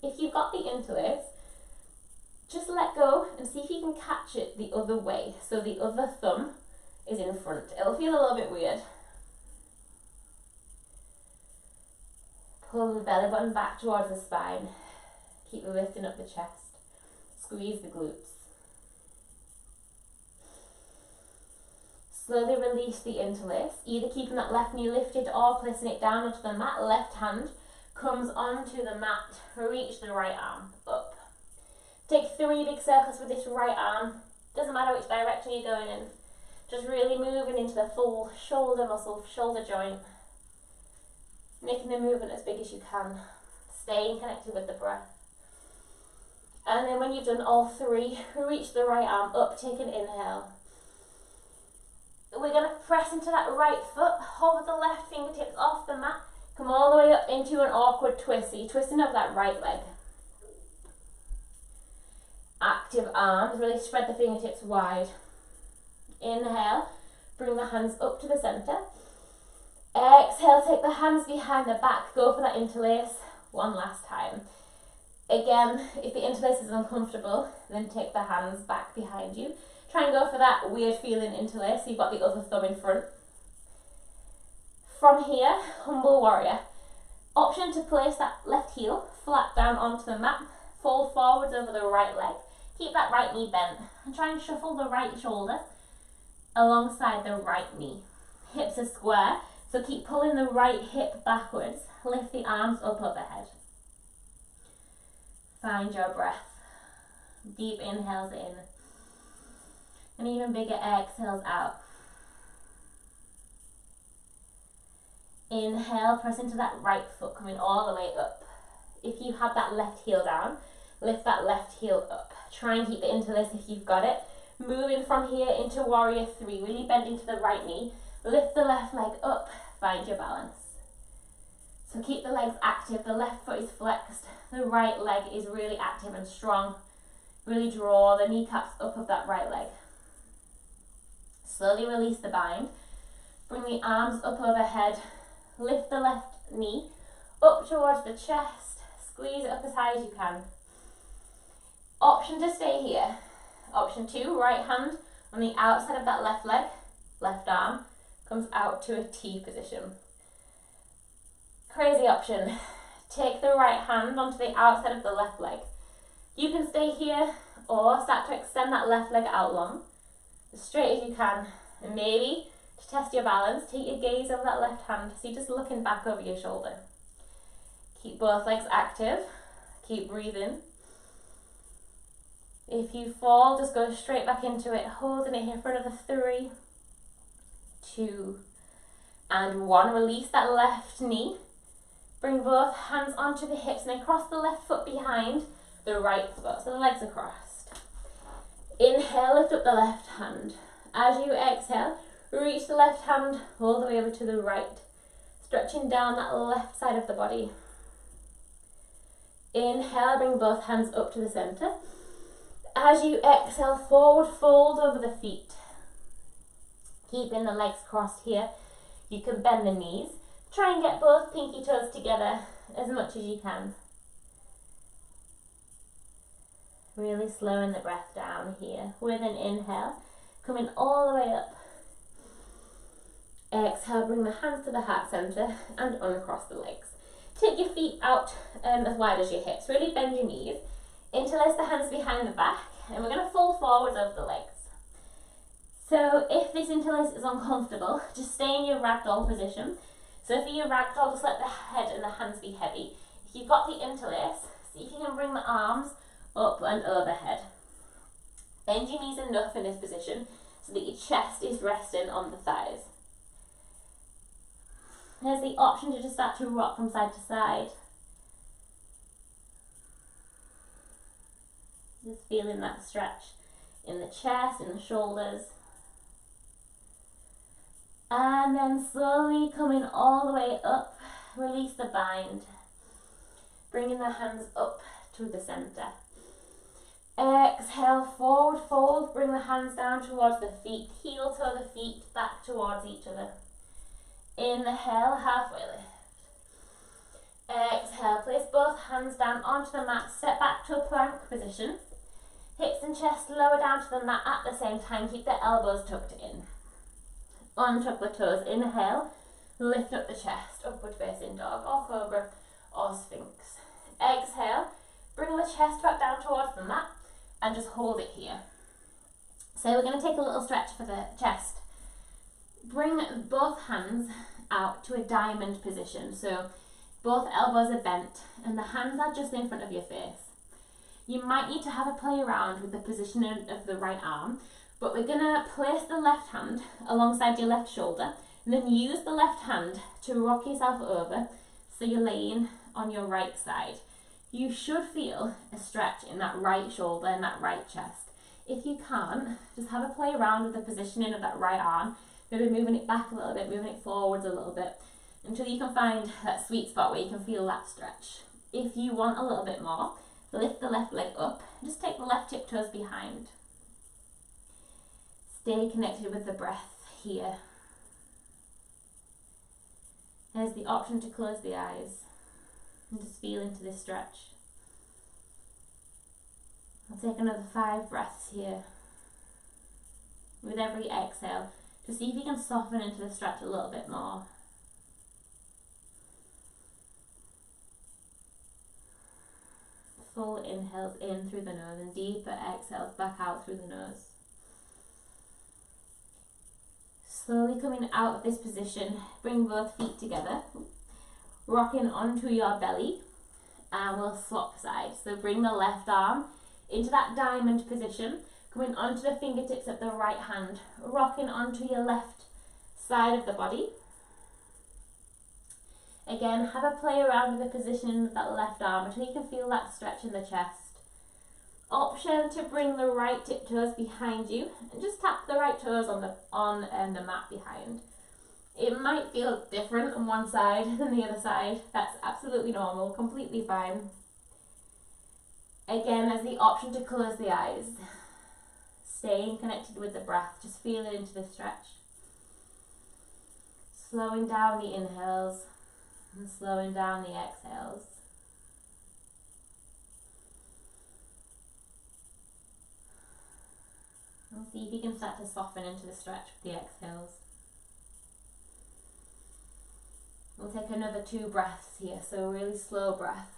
If you've got the interlace, just let go and see if you can catch it the other way. So the other thumb is in front. It'll feel a little bit weird. Pull the belly button back towards the spine. Keep lifting up the chest. Squeeze the glutes. Slowly release the interlace, either keeping that left knee lifted or placing it down onto the mat. Left hand comes onto the mat. Reach the right arm up. Take 3 big circles with this right arm. Doesn't matter which direction you're going in. Just really moving into the full shoulder muscle, shoulder joint. Making the movement as big as you can. Staying connected with the breath. And then when you've done all 3, reach the right arm up, take an inhale. We're going to press into that right foot, hold the left fingertips off the mat, come all the way up into an awkward twist. So you're twisting up that right leg. Active arms, really spread the fingertips wide. Inhale, bring the hands up to the center. Exhale, take the hands behind the back, go for that interlace one last time. Again, if the interlace is uncomfortable, then take the hands back behind you. Try and go for that weird feeling interlace, so you've got the other thumb in front. From here, humble warrior. Option to place that left heel flat down onto the mat, fold forwards over the right leg. Keep that right knee bent and try and shuffle the right shoulder alongside the right knee. Hips are square, so keep pulling the right hip backwards. Lift the arms up overhead. Find your breath. Deep inhales in. And even bigger exhales out. Inhale, press into that right foot, coming all the way up. If you have that left heel down, lift that left heel up. Try and keep the interlace if you've got it. Moving from here into warrior 3, really bend into the right knee. Lift the left leg up, find your balance. So keep the legs active, the left foot is flexed, the right leg is really active and strong. Really draw the kneecaps up of that right leg. Slowly release the bind. Bring the arms up overhead. Lift the left knee up towards the chest. Squeeze it up as high as you can. Option to stay here. Option 2, right hand on the outside of that left leg. Left arm comes out to a T position. Crazy option. Take the right hand onto the outside of the left leg. You can stay here or start to extend that left leg out long, as straight as you can. And maybe to test your balance, take your gaze over that left hand, so you're just looking back over your shoulder. Keep both legs active. Keep breathing. If you fall, just go straight back into it, holding it here for another 3, 2, and 1. Release that left knee. Bring both hands onto the hips and then cross the left foot behind the right foot, so the legs are crossed. Inhale, lift up the left hand. As you exhale, reach the left hand all the way over to the right, stretching down that left side of the body. Inhale, bring both hands up to the centre. As you exhale, forward fold over the feet. Keeping the legs crossed here. You can bend the knees. Try and get both pinky toes together as much as you can. Really slowing the breath down here with an inhale. Coming all the way up. Exhale, bring the hands to the heart centre and uncross the legs. Take your feet out as wide as your hips. Really bend your knees. Interlace the hands behind the back, and we're going to fold forwards over the legs. So if this interlace is uncomfortable, just stay in your ragdoll position. So for your ragdoll, just let the head and the hands be heavy. If you've got the interlace, see if you can bring the arms up and overhead. Bend your knees enough in this position so that your chest is resting on the thighs. There's the option to just start to rock from side to side. Just feeling that stretch in the chest, in the shoulders. And then slowly coming all the way up, release the bind. Bringing the hands up to the centre. Exhale, forward fold, bring the hands down towards the feet, heel toe the feet back towards each other. Inhale, halfway lift. Exhale, place both hands down onto the mat, step back to a plank position. Hips and chest lower down to the mat at the same time, keep the elbows tucked in. Untuck the toes, inhale, lift up the chest, upward facing dog or cobra or sphinx. Exhale, bring the chest back down towards the mat and just hold it here. So we're going to take a little stretch for the chest. Bring both hands out to a diamond position. So both elbows are bent and the hands are just in front of your face. You might need to have a play around with the positioning of the right arm, but we're going to place the left hand alongside your left shoulder and then use the left hand to rock yourself over so you're laying on your right side. You should feel a stretch in that right shoulder and that right chest. If you can't, just have a play around with the positioning of that right arm, maybe moving it back a little bit, moving it forwards a little bit, until you can find that sweet spot where you can feel that stretch. If you want a little bit more, lift the left leg up, just take the left tiptoes behind. Stay connected with the breath here. There's the option to close the eyes and just feel into this stretch. I'll take another 5 breaths here. With every exhale, to see if you can soften into the stretch a little bit more. Full inhales in through the nose and deeper exhales back out through the nose. Slowly coming out of this position, bring both feet together, rocking onto your belly, and we'll swap sides. So bring the left arm into that diamond position, coming onto the fingertips of the right hand, rocking onto your left side of the body. Again, have a play around with the positioning of that left arm until you can feel that stretch in the chest. Option to bring the right tiptoes behind you and just tap the right toes on the mat behind. It might feel different on one side than the other side. That's absolutely normal, completely fine. Again, there's the option to close the eyes. Staying connected with the breath, just feeling into the stretch. Slowing down the inhales and slowing down the exhales. And see if you can start to soften into the stretch with the exhales. We'll take another 2 breaths here, so really slow breaths.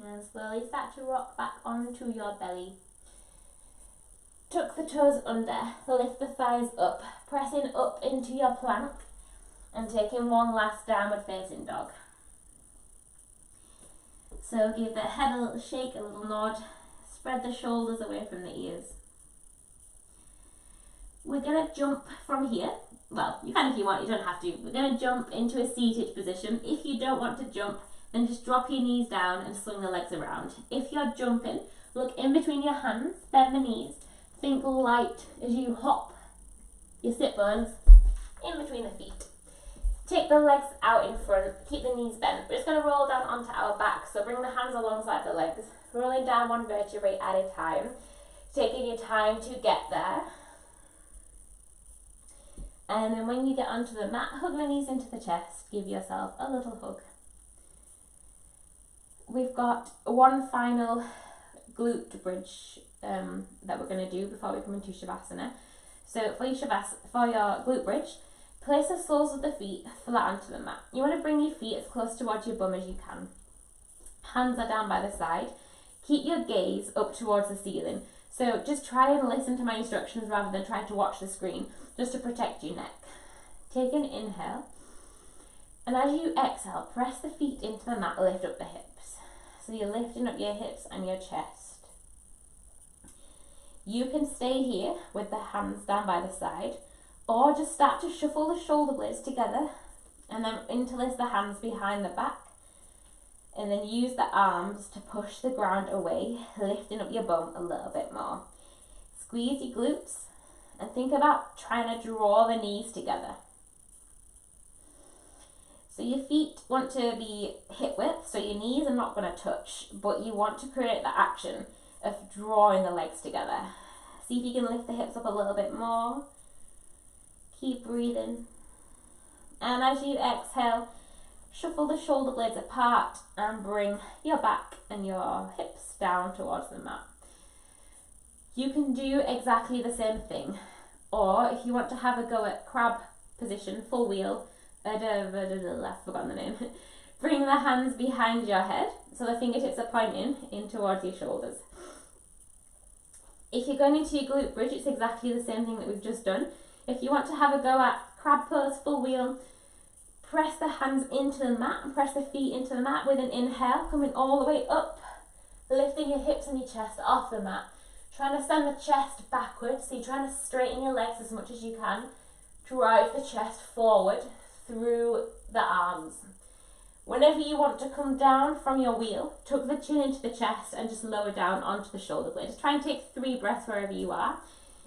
And slowly start to rock back onto your belly. Tuck the toes under, lift the thighs up, pressing up into your plank and taking one last downward facing dog. So give the head a little shake, a little nod, spread the shoulders away from the ears. We're going to jump from here. Well, you can if you want, you don't have to. We're going to jump into a seated position. If you don't want to jump, then just drop your knees down and swing the legs around. If you're jumping, look in between your hands, bend the knees. Think light as you hop your sit bones in between the feet. Take the legs out in front, keep the knees bent. We're just going to roll down onto our back, so bring the hands alongside the legs, rolling down one vertebrae at a time, taking your time to get there. And then when you get onto the mat, hug the knees into the chest, give yourself a little hug. We've got one final glute bridge that we're going to do before we come into Shavasana. So for your glute bridge, place the soles of the feet flat onto the mat. You want to bring your feet as close towards your bum as you can. Hands are down by the side. Keep your gaze up towards the ceiling. So just try and listen to my instructions rather than trying to watch the screen, just to protect your neck. Take an inhale. And as you exhale, press the feet into the mat, lift up the hips. So you're lifting up your hips and your chest. You can stay here with the hands down by the side, or just start to shuffle the shoulder blades together and then interlace the hands behind the back, and then use the arms to push the ground away, lifting up your bum a little bit more. Squeeze your glutes and think about trying to draw the knees together. So your feet want to be hip width, so your knees are not going to touch, but you want to create the action of drawing the legs together. See if you can lift the hips up a little bit more. Keep breathing. And as you exhale, shuffle the shoulder blades apart and bring your back and your hips down towards the mat. You can do exactly the same thing, or if you want to have a go at crab position, full wheel, I've forgotten the name. Bring the hands behind your head so the fingertips are pointing in towards your shoulders. If you're going into your glute bridge, it's exactly the same thing that we've just done. If you want to have a go at crab pose, full wheel, press the hands into the mat and press the feet into the mat with an inhale, coming all the way up, lifting your hips and your chest off the mat. Trying to send the chest backwards, so you're trying to straighten your legs as much as you can. Drive the chest forward through the arms. Whenever you want to come down from your wheel, tuck the chin into the chest and just lower down onto the shoulder blades. Try and take 3 breaths wherever you are.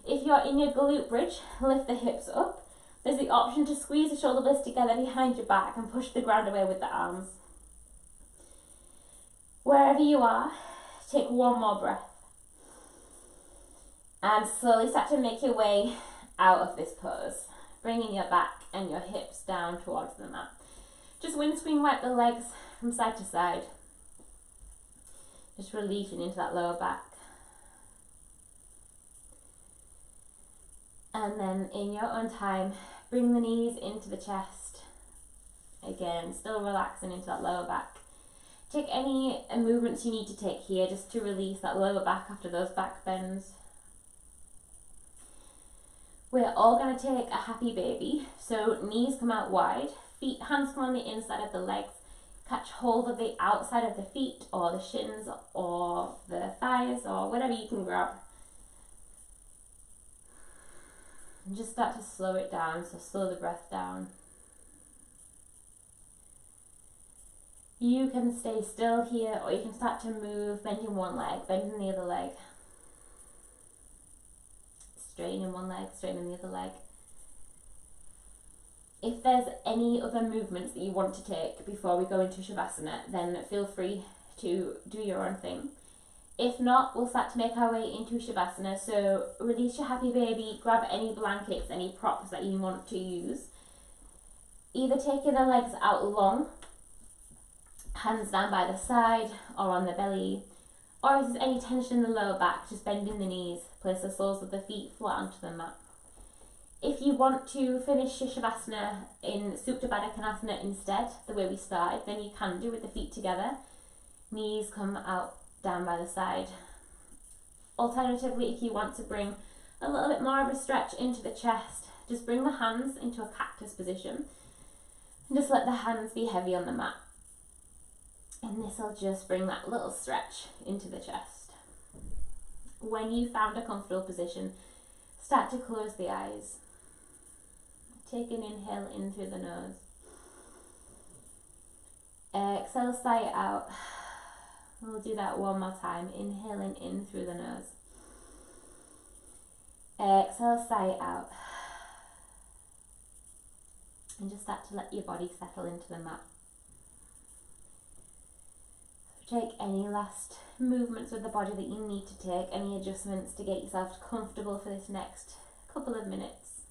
If you're in your glute bridge, lift the hips up. There's the option to squeeze the shoulder blades together behind your back and push the ground away with the arms. Wherever you are, take one more breath. And slowly start to make your way out of this pose, bringing your back and your hips down towards the mat. Just windscreen wipe the legs from side to side. Just releasing into that lower back. And then in your own time, bring the knees into the chest. Again, still relaxing into that lower back. Take any movements you need to take here just to release that lower back after those back bends. We're all going to take a happy baby. So knees come out wide, hands come on the inside of the legs, catch hold of the outside of the feet or the shins or the thighs or whatever you can grab. And just start to slow it down, so slow the breath down. You can stay still here, or you can start to move, bending one leg, bending the other leg. Straightening one leg, straightening the other leg. If there's any other movements that you want to take before we go into Shavasana, then feel free to do your own thing. If not, we'll start to make our way into Shavasana. So release your happy baby, grab any blankets, any props that you want to use. Either taking the legs out long, hands down by the side or on the belly, or if there's any tension in the lower back, just bending the knees, place the soles of the feet flat onto the mat. If you want to finish your Shavasana in Supta Baddha Konasana instead, the way we started, then you can do with the feet together. Knees come out down by the side. Alternatively, if you want to bring a little bit more of a stretch into the chest, just bring the hands into a cactus position and just let the hands be heavy on the mat. And this will just bring that little stretch into the chest. When you found a comfortable position, start to close the eyes. Take an inhale in through the nose. Exhale, sigh it out. We'll do that one more time. Inhaling in through the nose. Exhale, sigh it out. And just start to let your body settle into the mat. So take any last movements with the body that you need to take, any adjustments to get yourself comfortable for this next couple of minutes.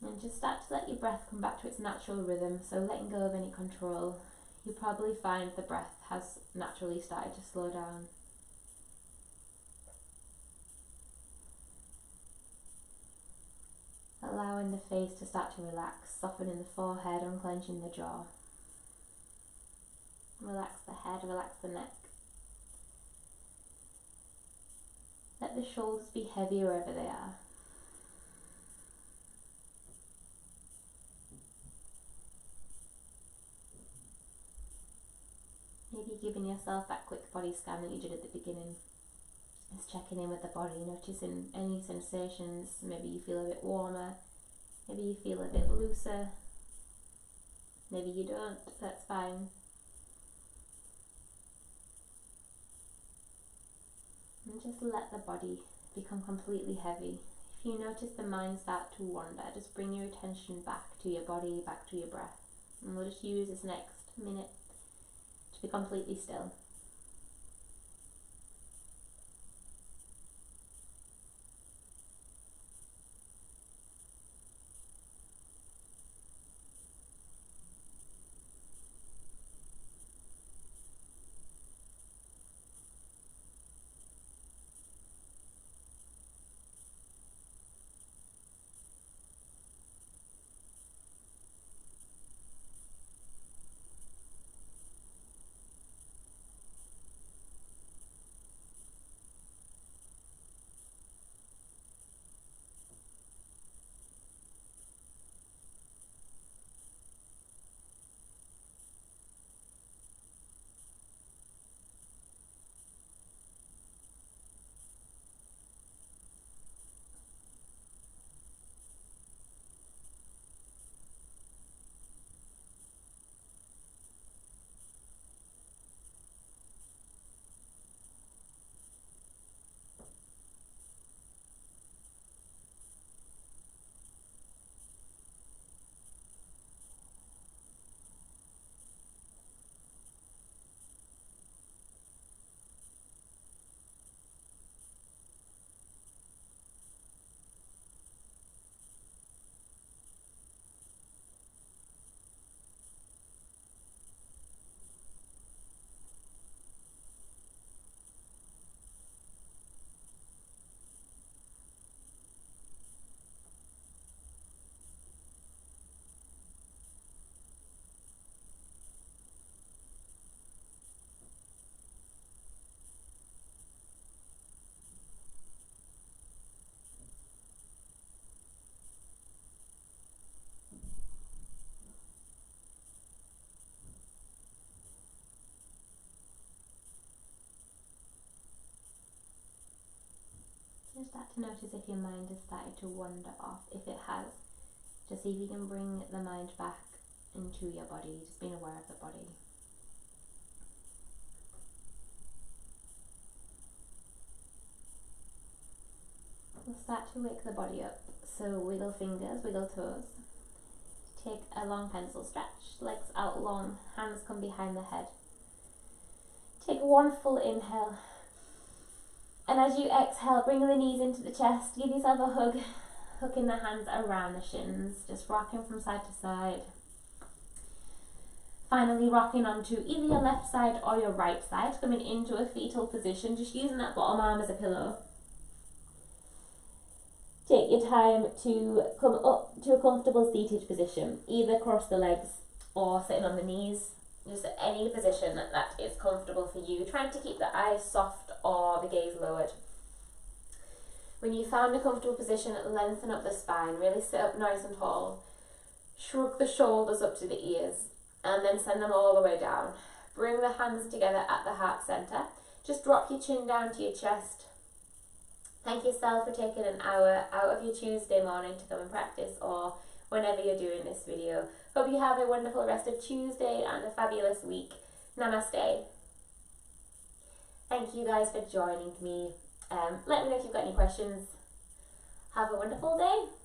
And just start to let your breath come back to its natural rhythm, so letting go of any control. You'll probably find the breath has naturally started to slow down. Allowing the face to start to relax, softening the forehead, unclenching the jaw. Relax the head, relax the neck. Let the shoulders be heavy wherever they are. Maybe giving yourself that quick body scan that you did at the beginning. Just checking in with the body, noticing any sensations. Maybe you feel a bit warmer, maybe you feel a bit looser, maybe you don't, that's fine. And just let the body become completely heavy. If you notice the mind start to wander, just bring your attention back to your body, back to your breath. And we'll just use this next minute to be completely still. Just start to notice if your mind has started to wander off. If it has, just see if you can bring the mind back into your body, just being aware of the body. We'll start to wake the body up. So wiggle fingers, wiggle toes. Take a long pencil stretch, legs out long, hands come behind the head. Take one full inhale. And as you exhale, bring the knees into the chest, give yourself a hug, hooking the hands around the shins, just rocking from side to side. Finally rocking onto either your left side or your right side, coming into a fetal position, just using that bottom arm as a pillow. Take your time to come up to a comfortable seated position, either cross the legs or sitting on the knees. Just any position that is comfortable for you, trying to keep the eyes soft or the gaze lowered. When you found a comfortable position, lengthen up the spine, really sit up nice and tall. Shrug the shoulders up to the ears and then send them all the way down. Bring the hands together at the heart center. Just drop your chin down to your chest. Thank yourself for taking an hour out of your Tuesday morning to come and practice, or whenever you're doing this video. Hope you have a wonderful rest of Tuesday and a fabulous week. Namaste. Thank you guys for joining me. Let me know if you've got any questions. Have a wonderful day.